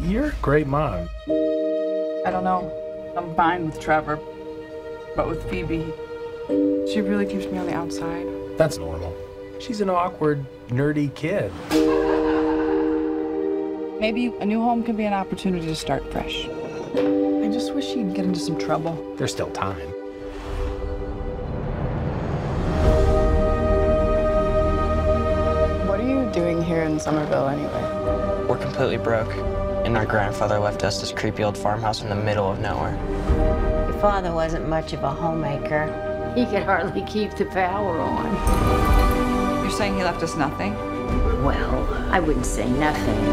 You're a great mom. I don't know. I'm fine with Trevor, but with Phoebe, she really keeps me on the outside. That's normal. She's an awkward, nerdy kid. Maybe a new home can be an opportunity to start fresh. I just wish she'd get into some trouble. There's still time. What are you doing here in Somerville anyway? We're completely broke, and our grandfather left us this creepy old farmhouse in the middle of nowhere. Your father wasn't much of a homemaker. He could hardly keep the power on. You're saying he left us nothing? Well, I wouldn't say nothing.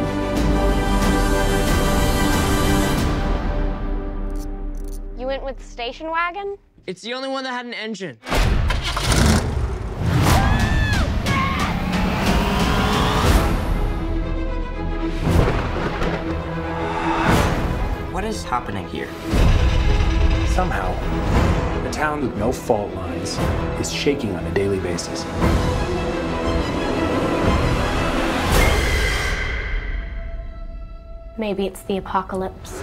You went with the station wagon? It's the only one that had an engine. What is happening here? Somehow, a town with no fault lines is shaking on a daily basis. Maybe it's the apocalypse.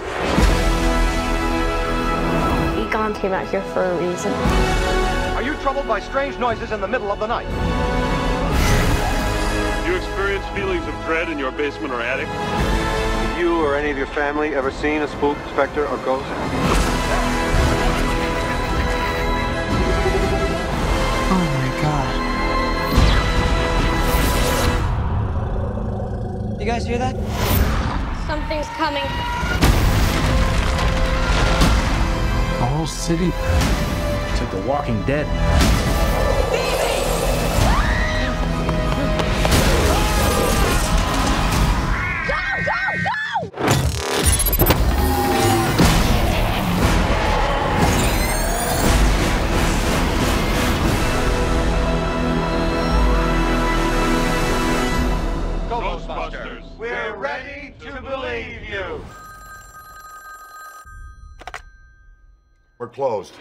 Egon came out here for a reason. Are you troubled by strange noises in the middle of the night? Do you experience feelings of dread in your basement or attic? Have you or any of your family ever seen a spook, specter, or ghost? Oh my god. You guys hear that? Something's coming. The whole city. It's like The Walking Dead. Ghostbusters. We're ready to believe you. We're closed.